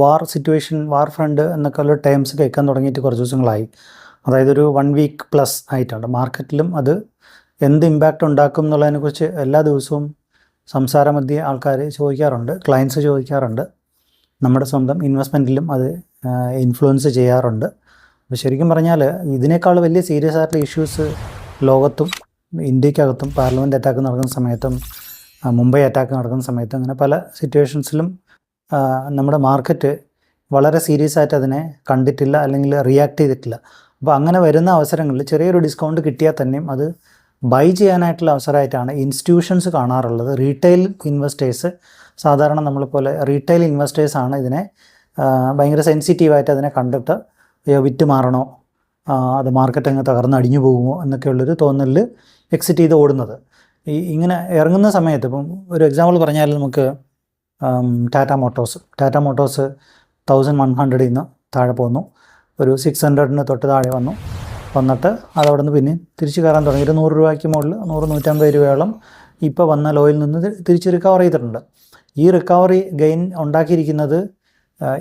War situation, വാർ front എന്നൊക്കെയുള്ള terms കേൾക്കാൻ തുടങ്ങിയിട്ട് കുറച്ച് ദിവസങ്ങളായി. അതായത് ഒരു 1 വീക്ക് പ്ലസ് ആയിട്ടുണ്ട്. മാർക്കറ്റിലും അത് എന്ത് ഇമ്പാക്റ്റ് ഉണ്ടാക്കും എന്നുള്ളതിനെക്കുറിച്ച് എല്ലാ ദിവസവും സംസാരമധ്യേ ആൾക്കാർ ചോദിക്കാറുണ്ട്, ക്ലയൻസ് ചോദിക്കാറുണ്ട്. നമ്മുടെ സ്വന്തം ഇൻവെസ്റ്റ്മെൻറ്റിലും അത് ഇൻഫ്ലുവൻസ് ചെയ്യാറുണ്ട്. അപ്പോൾ ശരിക്കും പറഞ്ഞാൽ ഇതിനേക്കാൾ വലിയ സീരിയസ് ആയിട്ടുള്ള ഇഷ്യൂസ് ലോകത്തും ഇന്ത്യക്കകത്തും പാർലമെൻറ്റ് അറ്റാക്ക് നടക്കുന്ന സമയത്തും മുംബൈ അറ്റാക്ക് നടക്കുന്ന സമയത്തും അങ്ങനെ പല സിറ്റുവേഷൻസിലും നമ്മുടെ മാർക്കറ്റ് വളരെ സീരിയസ് ആയിട്ട് അതിനെ കണ്ടിട്ടില്ല, അല്ലെങ്കിൽ റിയാക്ട് ചെയ്തിട്ടില്ല. അപ്പോൾ അങ്ങനെ വരുന്ന അവസരങ്ങളിൽ ചെറിയൊരു ഡിസ്കൗണ്ട് കിട്ടിയാൽ തന്നെയും അത് ബൈ ചെയ്യാനായിട്ടുള്ള അവസരമായിട്ടാണ് ഇൻസ്റ്റിറ്റ്യൂഷൻസ് കാണാറുള്ളത്. റീറ്റെയിൽ ഇൻവെസ്റ്റേഴ്സ്, സാധാരണ നമ്മളെപ്പോലെ റീറ്റെയിൽ ഇൻവെസ്റ്റേഴ്സാണ് ഇതിനെ ഭയങ്കര സെൻസിറ്റീവായിട്ട് അതിനെ കണ്ടിട്ട് വിറ്റ് മാറണോ, അത് മാർക്കറ്റ് അങ്ങ് തകർന്നടിഞ്ഞു പോകുമോ എന്നൊക്കെയുള്ളൊരു തോന്നലിൽ എക്സിറ്റ് ചെയ്ത് ഓടുന്നത്. ഇങ്ങനെ ഇറങ്ങുന്ന സമയത്ത് ഇപ്പം ഒരു എക്സാമ്പിൾ പറഞ്ഞാൽ നമുക്ക് ടാറ്റ മോട്ടോഴ്സ് 1100 നിന്ന് താഴെ പോന്നു, ഒരു 600 തൊട്ട് താഴെ വന്നിട്ട് അതവിടെ നിന്ന് പിന്നെ തിരിച്ച് കയറാൻ തുടങ്ങി. 100 രൂപയ്ക്ക് മുകളിൽ 100-150 രൂപയോളം ഇപ്പോൾ വന്ന ലോയിൽ നിന്ന് തിരിച്ച് റിക്കവർ ചെയ്തിട്ടുണ്ട്. ഈ റിക്കവറി ഗെയിൻ ഉണ്ടാക്കിയിരിക്കുന്നത്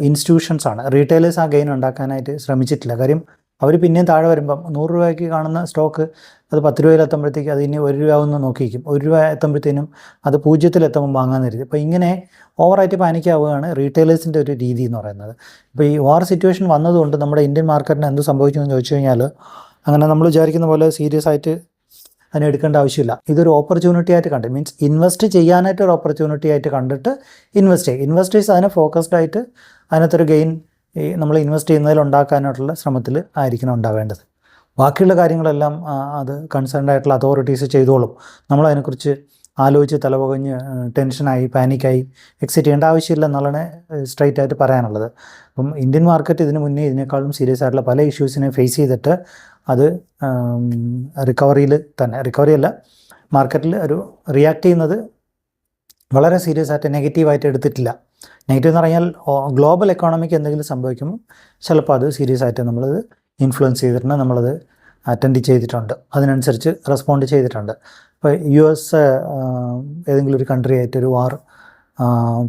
ഇൻസ്റ്റിറ്റ്യൂഷൻസാണ്. റീറ്റെയിലേഴ്സ് ആ ഗെയിൻ ഉണ്ടാക്കാനായിട്ട് ശ്രമിച്ചിട്ടില്ല. കാര്യം അവർ പിന്നെയും താഴെ വരുമ്പം 100 രൂപയ്ക്ക് കാണുന്ന സ്റ്റോക്ക് അത് 10 രൂപയിലെത്തുമ്പോഴത്തേക്ക് അതിന് 1 രൂപ ഒന്ന് നോക്കിയിരിക്കും. 1 രൂപ എത്തുമ്പോഴത്തേനും അത് 0-ലെത്തുമ്പോൾ വാങ്ങാൻ തരും. അപ്പോൾ ഇങ്ങനെ ഓവറായിട്ട് പാനിക്കാവുകയാണ് റീറ്റെയിലേഴ്സിൻ്റെ ഒരു രീതി എന്ന് പറയുന്നത്. ഇപ്പോൾ ഈ വാർ സിറ്റുവേഷൻ വന്നതുകൊണ്ട് നമ്മുടെ ഇന്ത്യൻ മാർക്കറ്റിന് എന്ത് സംഭവിച്ചു എന്ന് ചോദിച്ചു കഴിഞ്ഞാൽ, അങ്ങനെ നമ്മൾ വിചാരിക്കുന്ന പോലെ സീരിയസ് ആയിട്ട് അതിനെ എടുക്കേണ്ട ആവശ്യമില്ല. ഇതൊരു ഓപ്പർച്യൂണിറ്റി ആയിട്ട് കണ്ട്, മീൻസ് ഇൻവെസ്റ്റ് ചെയ്യാനായിട്ട് ഒരു ഓപ്പർച്യൂണിറ്റി ആയിട്ട് കണ്ടിട്ട് ഇൻവെസ്റ്റേഴ്സ് അതിനെ ഫോക്കസ്ഡ് ആയിട്ട് അതിനകത്തൊരു ഗെയിൻ നമ്മൾ ഇൻവെസ്റ്റ് ചെയ്യുന്നതിൽ ഉണ്ടാക്കാനായിട്ടുള്ള ശ്രമത്തിൽ ആയിരിക്കണം ഉണ്ടാവേണ്ടത്. ബാക്കിയുള്ള കാര്യങ്ങളെല്ലാം അത് കൺസേൺഡ് ആയിട്ടുള്ള അതോറിറ്റീസ് ചെയ്തോളും. നമ്മളതിനെക്കുറിച്ച് ആലോചിച്ച് തലപുകഞ്ഞ് ടെൻഷനായി പാനിക്കായി എക്സിറ്റ് ചെയ്യേണ്ട ആവശ്യമില്ല എന്നുള്ളതാണ് സ്ട്രൈറ്റ് ആയിട്ട് പറയാനുള്ളത്. അപ്പം ഇന്ത്യൻ മാർക്കറ്റ് ഇതിന് മുന്നേ ഇതിനേക്കാളും സീരിയസ് ആയിട്ടുള്ള പല ഇഷ്യൂസിനെ ഫേസ് ചെയ്തിട്ട് അത് റിക്കവറിയല്ല മാർക്കറ്റിൽ ഒരു റിയാക്ട് ചെയ്യുന്നത് വളരെ സീരിയസ് ആയിട്ട് നെഗറ്റീവായിട്ട് എടുത്തിട്ടില്ല. നെഗറ്റീവ് എന്ന് പറഞ്ഞാൽ ഗ്ലോബൽ എക്കോണമിക്ക് എന്തെങ്കിലും സംഭവിക്കുമ്പോൾ ചിലപ്പോൾ അത് സീരിയസ് ആയിട്ട് നമ്മളത് ഇൻഫ്ലുവൻസ് ചെയ്തിട്ടുണ്ട്, നമ്മളത് അറ്റൻഡ് ചെയ്തിട്ടുണ്ട്, അതിനനുസരിച്ച് റെസ്പോണ്ട് ചെയ്തിട്ടുണ്ട്. ഇപ്പോൾ US ഏതെങ്കിലും ഒരു കൺട്രി ആയിട്ടൊരു വാർ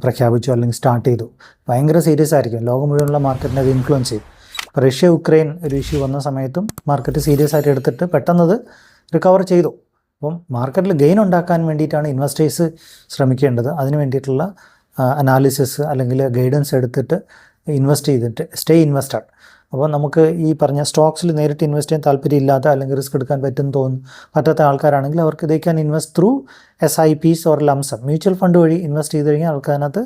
പ്രഖ്യാപിച്ചു അല്ലെങ്കിൽ സ്റ്റാർട്ട് ചെയ്തു, ഭയങ്കര സീരിയസ് ആയിരിക്കും, ലോകം മുഴുവനുള്ള മാർക്കറ്റിനെ അത് ഇൻഫ്ലുവൻസ് ചെയ്യും. ഇപ്പോൾ റഷ്യ ഉക്രൈൻ ഒരു ഇഷ്യൂ വന്ന സമയത്തും മാർക്കറ്റ് സീരിയസ് ആയിട്ട് എടുത്തിട്ട് പെട്ടെന്നത് റിക്കവർ ചെയ്തു. അപ്പം മാർക്കറ്റിൽ ഗെയിൻ ഉണ്ടാക്കാൻ വേണ്ടിയിട്ടാണ് ഇൻവെസ്റ്റേഴ്സ് ശ്രമിക്കേണ്ടത്. അതിന് വേണ്ടിയിട്ടുള്ള അനാലിസിസ് അല്ലെങ്കിൽ ഗൈഡൻസ് എടുത്തിട്ട് ഇൻവെസ്റ്റ് ചെയ്തിട്ട് സ്റ്റേ ഇൻവെസ്റ്റഡ്. അപ്പോൾ നമുക്ക് ഈ പറഞ്ഞ സ്റ്റോക്സിൽ നേരിട്ട് ഇൻവെസ്റ്റ് ചെയ്യാൻ താല്പര്യമില്ലാത്ത അല്ലെങ്കിൽ റിസ്ക് എടുക്കാൻ പറ്റാത്ത ആൾക്കാരാണെങ്കിൽ അവർക്ക് they can invest through SIPs or lump sum. Mutual fund വഴി ഇൻവെസ്റ്റ് ചെയ്ത് കഴിഞ്ഞാൽ ആൾക്കാരനകത്ത്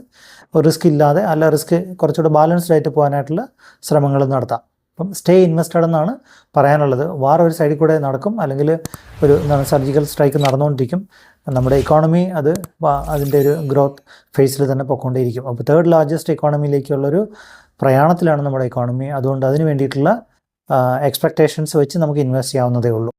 റിസ്ക് ഇല്ലാതെ റിസ്ക് കുറച്ചുകൂടെ ബാലൻസ്ഡ് ആയിട്ട് പോകാനായിട്ടുള്ള ശ്രമങ്ങൾ നടത്താം. അപ്പം സ്റ്റേ ഇൻവെസ്റ്റഡ് എന്നാണ് പറയാനുള്ളത്. വാർ ഒരു സൈഡിൽ കൂടെ നടക്കും, അല്ലെങ്കിൽ ഒരു സർജിക്കൽ സ്ട്രൈക്ക് നടന്നുകൊണ്ടിരിക്കും. നമ്മുടെ ഇക്കോണമി അതിൻ്റെ ഒരു ഗ്രോത്ത് ഫേസിൽ തന്നെ പൊയ്ക്കൊണ്ടേയിരിക്കും. അപ്പോൾ 3rd ലാർജസ്റ്റ് ഇക്കോണമിയിലേക്കുള്ളൊരു പ്രയാണത്തിലാണ് നമ്മുടെ ഇക്കോണമി. അതുകൊണ്ട് അതിന് വേണ്ടിയിട്ടുള്ള എക്സ്പെക്റ്റേഷൻസ് വെച്ച് നമുക്ക് ഇൻവെസ്റ്റ് ചെയ്യാവുന്നതേ ഉള്ളൂ.